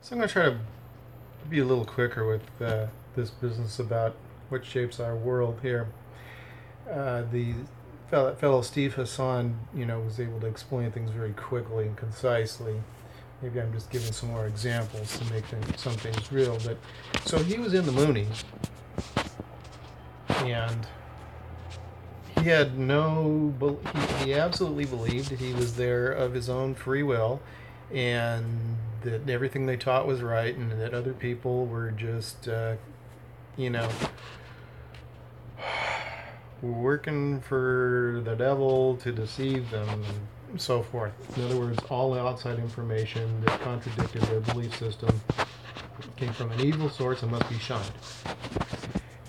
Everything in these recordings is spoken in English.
So I'm going to try to be a little quicker with this business about what shapes our world here. The fellow Steve Hassan, was able to explain things very quickly and concisely. Maybe I'm just giving some more examples to make some things real. But so he was in the Moonies, and he had he absolutely believed that he was there of his own free will, and that everything they taught was right, and that other people were just, you know, working for the devil to deceive them and so forth. In other words, all outside information that contradicted their belief system came from an evil source and must be shunned.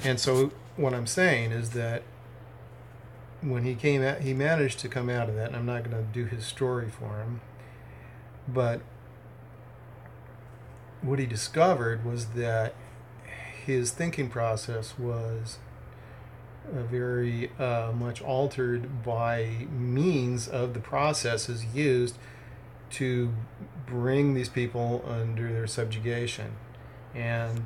And so what I'm saying is that when he managed to come out of that, and I'm not going to do his story for him, but what he discovered was that his thinking process was very much altered by means of the processes used to bring these people under their subjugation. And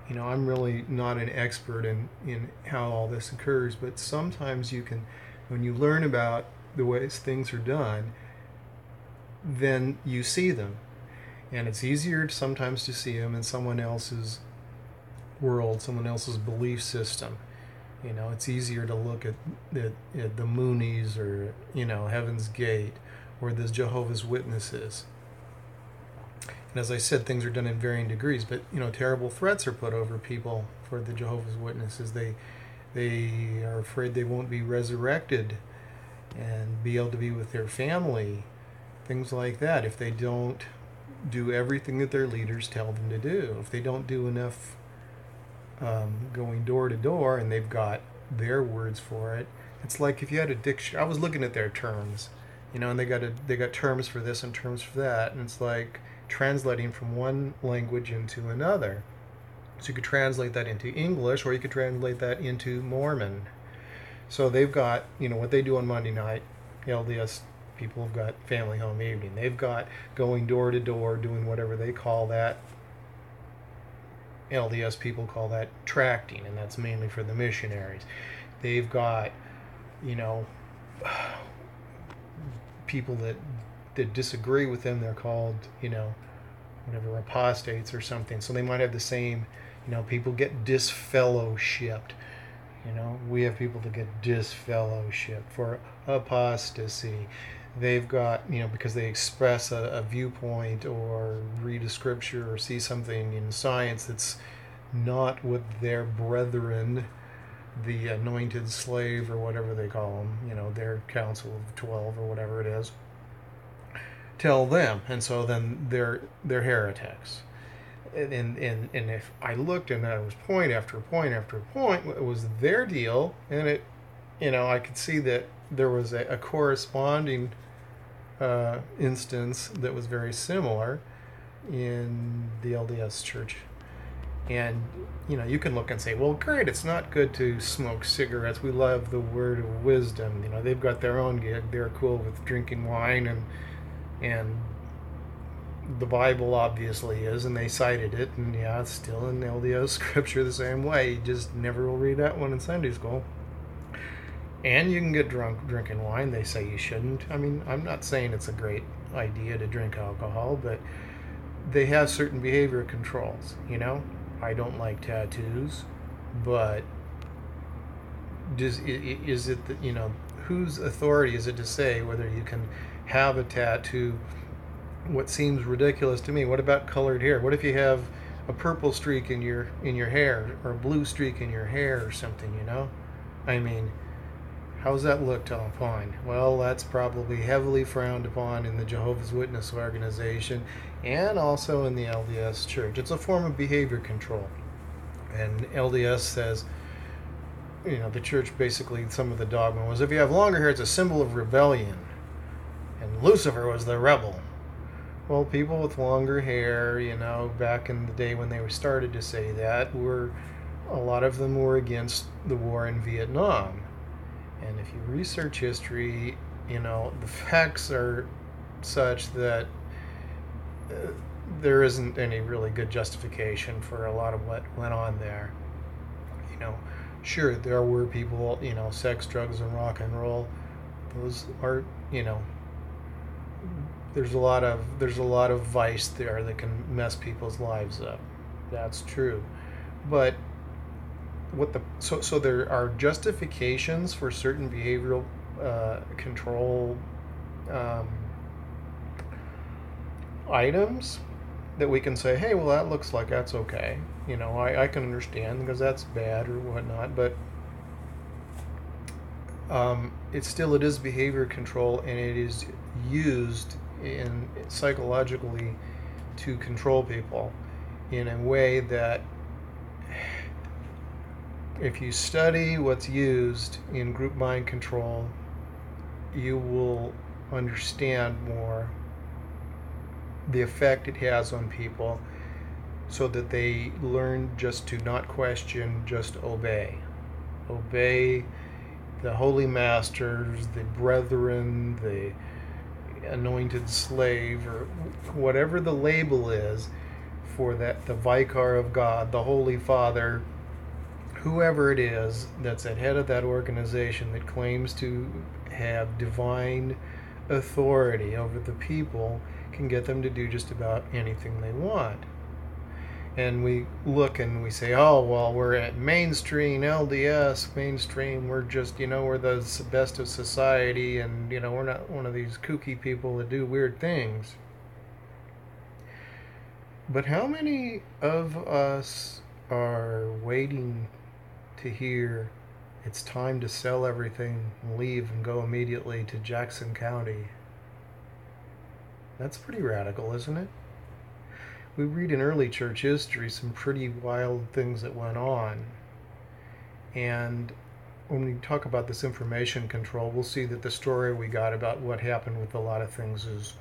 I'm really not an expert in how all this occurs, but sometimes you can, when you learn about the ways things are done, then you see them. And it's easier sometimes to see them in someone else's world, someone else's belief system. It's easier to look at the Moonies or, Heaven's Gate or the Jehovah's Witnesses. And as I said, things are done in varying degrees, but, terrible threats are put over people for the Jehovah's Witnesses. They are afraid they won't be resurrected and be able to be with their family, things like that, if they don't do everything that their leaders tell them to do. If they don't do enough going door to door, and they've got their words for it. It's like if you had a dictionary. I was looking at their terms, and they got terms for this and terms for that, and it's like translating from one language into another. So you could translate that into English, or you could translate that into Mormon. So they've got, what they do on Monday night. LDS people have got family home evening. They've got going door to door, doing whatever they call that. LDS people call that tracting, and that's mainly for the missionaries. They've got, people that disagree with them. They're called, whatever, apostates or something. So they might have the same, people get disfellowshipped. We have people that get disfellowshipped for apostasy. They've got, because they express a viewpoint or read a scripture or see something in science that's not what their brethren, the anointed slave or whatever they call them, their council of 12 or whatever it is, tell them. And so then they're heretics. And if I looked, and that was point after point after point, it was their deal, and it, I could see that there was a corresponding instance that was very similar in the LDS church. And you can look and say, well, great, it's not good to smoke cigarettes. We love the word of wisdom. They've got their own gig. They're cool with drinking wine, and the Bible obviously is, and they cited it, and yeah, it's still in LDS scripture the same way. You just never will read that one in Sunday school. And you can get drunk drinking wine. They say you shouldn't. I mean, I'm not saying it's a great idea to drink alcohol, but they have certain behavior controls. I don't like tattoos, but is it that, whose authority is it to say whether you can have a tattoo? What seems ridiculous to me. What about colored hair? What if you have a purple streak in your hair, or a blue streak in your hair or something? I mean, how's that looked upon? Well, that's probably heavily frowned upon in the Jehovah's Witness organization and also in the LDS church. It's a form of behavior control. And LDS says, the church basically, some of the dogma was, if you have longer hair, it's a symbol of rebellion. And Lucifer was the rebel. Well, people with longer hair, back in the day when they were started to say that, a lot of them were against the war in Vietnam. And if you research history, the facts are such that there isn't any really good justification for a lot of what went on there. You know, sure, there were people, you know, sex, drugs, and rock and roll. Those are, you know, there's a lot of vice there that can mess people's lives up. That's true. But so there are justifications for certain behavioral control items that we can say, hey, well, that looks like that's okay. You know, I can understand because that's bad or whatnot, but it is behavior control, and it is used in psychologically to control people in a way that, if you study what's used in group mind control, you will understand more the effect it has on people, so that they learn just to not question, just obey. Obey the holy masters, the brethren, the anointed slave, or whatever the label is for that, the vicar of God, the Holy Father, whoever it is that's at head of that organization that claims to have divine authority over the people, can get them to do just about anything they want. And we look and we say, oh, well, we're at mainstream, LDS, mainstream, we're just, you know, we're the best of society, and, you know, we're not one of these kooky people that do weird things. But how many of us are waiting to hear it's time to sell everything and leave and go immediately to Jackson County? That's pretty radical, isn't it? We read in early church history some pretty wild things that went on. And when we talk about this information control, we'll see that the story we got about what happened with a lot of things is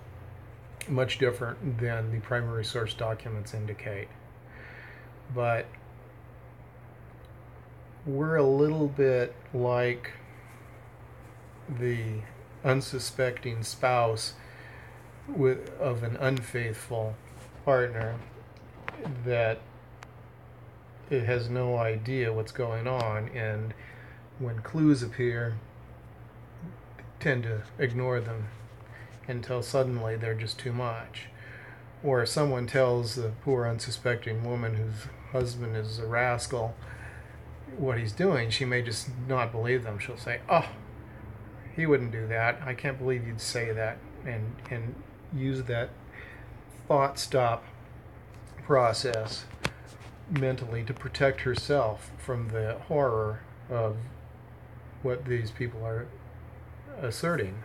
much different than the primary source documents indicate. But we're a little bit like the unsuspecting spouse of an unfaithful partner that it has no idea what's going on, and when clues appear, tend to ignore them until suddenly they're just too much. Or if someone tells the poor unsuspecting woman whose husband is a rascal what he's doing, she may just not believe them. She'll say, oh, he wouldn't do that. I can't believe you'd say that, and use that thought stop process mentally to protect herself from the horror of what these people are asserting.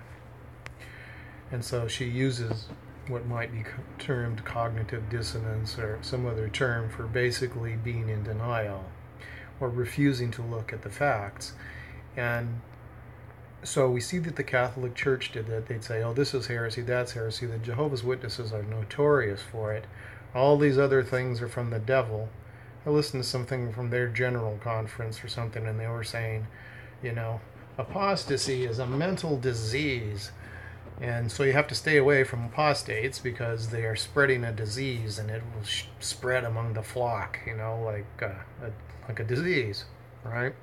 And so she uses what might be termed cognitive dissonance, or some other term for basically being in denial or refusing to look at the facts. And so we see that the Catholic Church did that. They'd say, oh, this is heresy, that's heresy. The Jehovah's Witnesses are notorious for it. All these other things are from the devil. I listened to something from their general conference or something, and they were saying, you know, apostasy is a mental disease. And so you have to stay away from apostates because they are spreading a disease, and it will spread among the flock, you know, like a disease, right?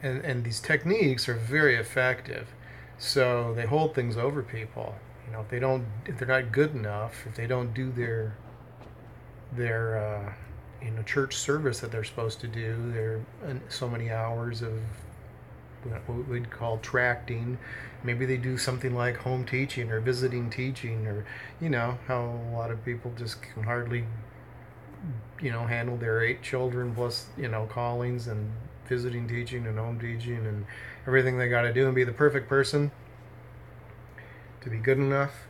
And these techniques are very effective. So they hold things over people. You know, if they're not good enough, if they don't do their church service that they're supposed to do, their so many hours of what we'd call tracting. Maybe they do something like home teaching or visiting teaching, or, you know, how a lot of people just can hardly, you know, handle their 8 children plus, you know, callings and visiting teaching and home teaching and everything they got to do, and be the perfect person to be good enough.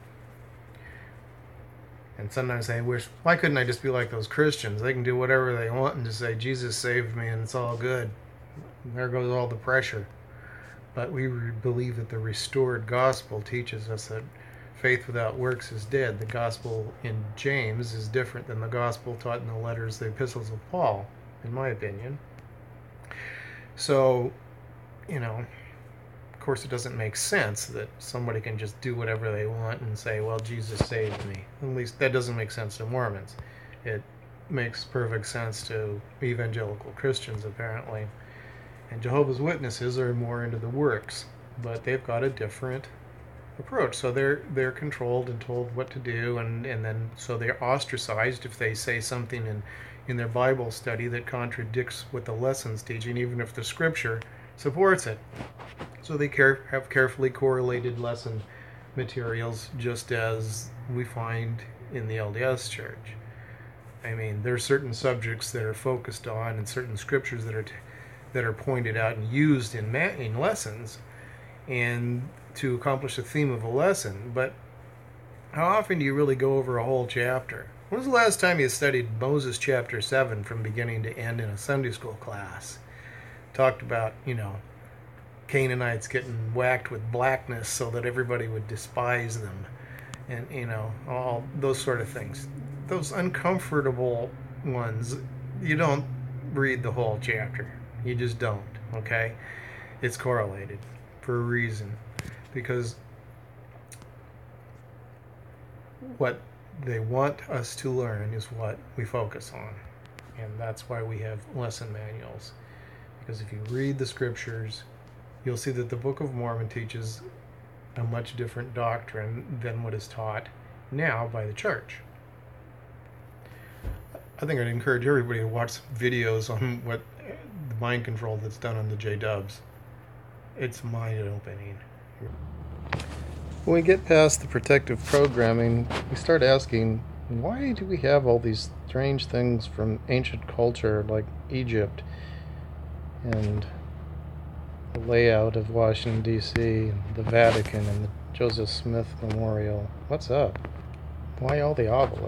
And sometimes they wish, why couldn't I just be like those Christians? They can do whatever they want and just say, Jesus saved me and it's all good. And there goes all the pressure. But we believe that the restored gospel teaches us that faith without works is dead. The gospel in James is different than the gospel taught in the letters, the epistles of Paul, in my opinion. So, you know, of course, it doesn't make sense that somebody can just do whatever they want and say, well, Jesus saved me. At least that doesn't make sense to Mormons. It makes perfect sense to evangelical Christians, apparently. And Jehovah's Witnesses are more into the works, but they've got a different approach. So they're controlled and told what to do, and then so they're ostracized if they say something in their Bible study that contradicts what the lesson's teaching, even if the scripture supports it. So they have carefully correlated lesson materials, just as we find in the LDS Church. I mean, there are certain subjects that are focused on, and certain scriptures that are pointed out and used in lessons, and to accomplish the theme of a lesson. But how often do you really go over a whole chapter? When was the last time you studied Moses chapter 7 from beginning to end in a Sunday school class? Talked about, Canaanites getting whacked with blackness so that everybody would despise them, and all those sort of things. Those uncomfortable ones, you don't read the whole chapter. You just don't, okay? It's correlated for a reason, because what they want us to learn is what we focus on, and that's why we have lesson manuals. Because if you read the scriptures, you'll see that the Book of Mormon teaches a much different doctrine than what is taught now by the church. I think I'd encourage everybody to watch videos on what the mind control that's done on the J-dubs. It's mind-opening. When we get past the protective programming, we start asking, why do we have all these strange things from ancient culture like Egypt and the layout of Washington, D.C., and the Vatican and the Joseph Smith Memorial? What's up? Why all the obelisks?